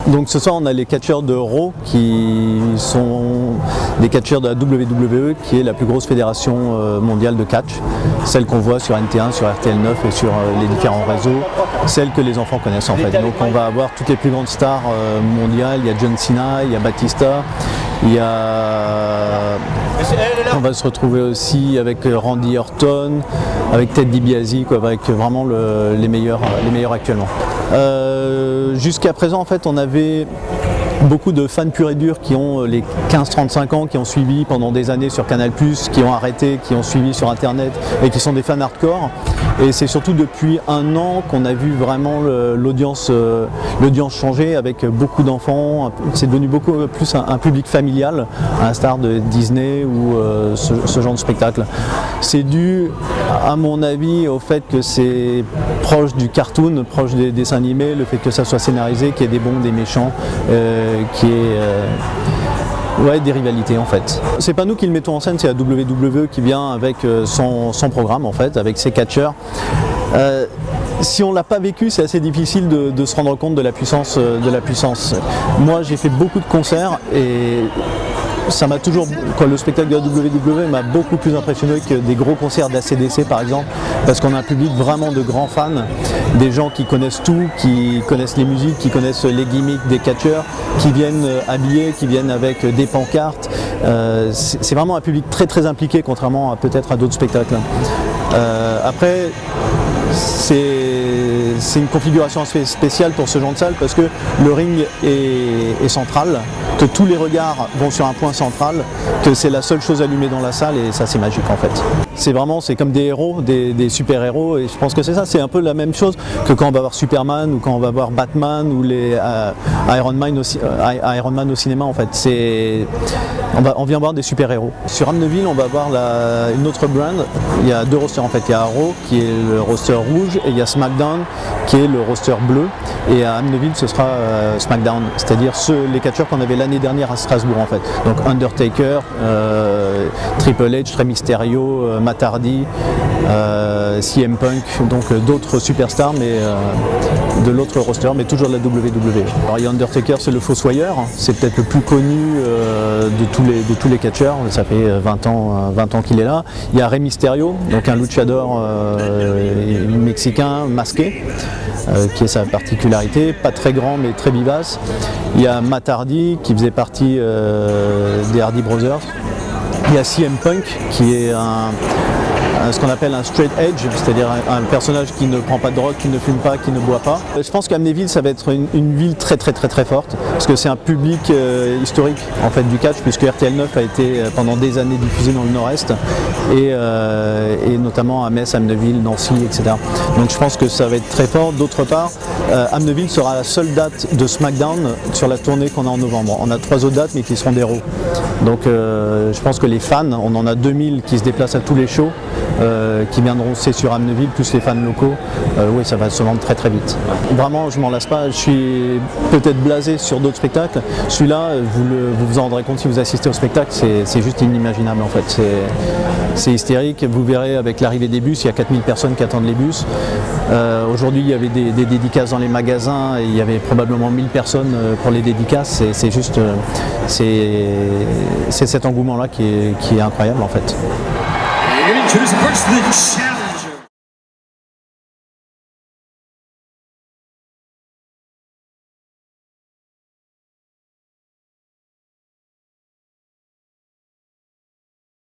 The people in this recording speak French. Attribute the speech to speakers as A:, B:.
A: Donc ce soir on a les catcheurs de Raw qui sont des catcheurs de la WWE qui est la plus grosse fédération mondiale de catch, celle qu'on voit sur NT1, sur RTL9 et sur les différents réseaux, celle que les enfants connaissent en fait. Donc on va avoir toutes les plus grandes stars mondiales, il y a John Cena, il y a Batista, on va se retrouver aussi avec Randy Orton, avec Ted DiBiase, avec vraiment les meilleurs actuellement. Jusqu'à présent en fait on avait beaucoup de fans purs et durs qui ont les 15-35 ans, qui ont suivi pendant des années sur Canal+, qui ont arrêté, qui ont suivi sur internet et qui sont des fans hardcore. Et c'est surtout depuis un an qu'on a vu vraiment l'audience changer avec beaucoup d'enfants. C'est devenu beaucoup plus un public familial, à l'instar de Disney ou ce genre de spectacle. C'est dû, à mon avis, au fait que c'est proche du cartoon, proche des dessins animés, le fait que ça soit scénarisé, qu'il y ait des bons, des méchants, qui est des rivalités en fait. C'est pas nous qui le mettons en scène, c'est la WWE qui vient avec son programme en fait, avec ses catcheurs. Si on l'a pas vécu, c'est assez difficile de se rendre compte de la puissance. Moi j'ai fait beaucoup de concerts et ça m'a toujours, le spectacle de la WWE m'a beaucoup plus impressionné que des gros concerts d'ACDC par exemple, parce qu'on a un public vraiment de grands fans, des gens qui connaissent tout, qui connaissent les musiques, qui connaissent les gimmicks des catcheurs, qui viennent habillés, qui viennent avec des pancartes. C'est vraiment un public très très impliqué, contrairement à peut-être à d'autres spectacles. Après, c'est une configuration assez spéciale pour ce genre de salle parce que le ring est central, que tous les regards vont sur un point central, que c'est la seule chose allumée dans la salle et ça c'est magique en fait. C'est comme des héros, des super-héros et je pense que c'est ça, c'est un peu la même chose que quand on va voir Superman ou quand on va voir Batman ou les Iron Man au cinéma en fait. On vient voir des super-héros. Sur Amneville on va voir une autre brand, il y a deux rosters en fait, il y a Raw qui est le roster rouge et il y a SmackDown qui est le roster bleu et à Amneville ce sera SmackDown, c'est-à-dire les catcheurs qu'on avait l'année dernière à Strasbourg en fait. Donc Undertaker, Triple H, Rey Mysterio, Matt Hardy, CM Punk, donc d'autres superstars mais de l'autre roster mais toujours de la WWE. Alors il y a Undertaker, c'est le Fossoyeur, c'est peut-être le plus connu de tous les catcheurs, ça fait 20 ans qu'il est là. Il y a Rey Mysterio, donc un luchador mexicain masqué, qui est sa particularité, pas très grand mais très vivace. Il y a Matt Hardy qui faisait partie des Hardy Brothers. Il y a CM Punk qui est ce qu'on appelle un straight edge, c'est-à-dire un personnage qui ne prend pas de drogue, qui ne fume pas, qui ne boit pas. Je pense qu'Amnéville ça va être une ville très forte parce que c'est un public historique en fait du catch puisque RTL9 a été pendant des années diffusé dans le nord-est et notamment à Metz, Amnéville, Nancy, etc. Donc je pense que ça va être très fort. D'autre part, Amnéville sera la seule date de SmackDown sur la tournée qu'on a en novembre. On a 3 autres dates mais qui seront des Raw. Donc je pense que les fans, on en a 2000 qui se déplacent à tous les shows. Qui viendront sur Amneville, plus les fans locaux, oui ça va se vendre très vite. Vraiment je m'en lasse pas, je suis peut-être blasé sur d'autres spectacles, celui-là vous vous en rendrez compte si vous assistez au spectacle, c'est juste inimaginable en fait, c'est hystérique, vous verrez avec l'arrivée des bus, il y a 4000 personnes qui attendent les bus, aujourd'hui il y avait des dédicaces dans les magasins et il y avait probablement 1000 personnes pour les dédicaces, c'est juste, c'est cet engouement là qui est incroyable en fait.
B: Introduce the first of the challenge.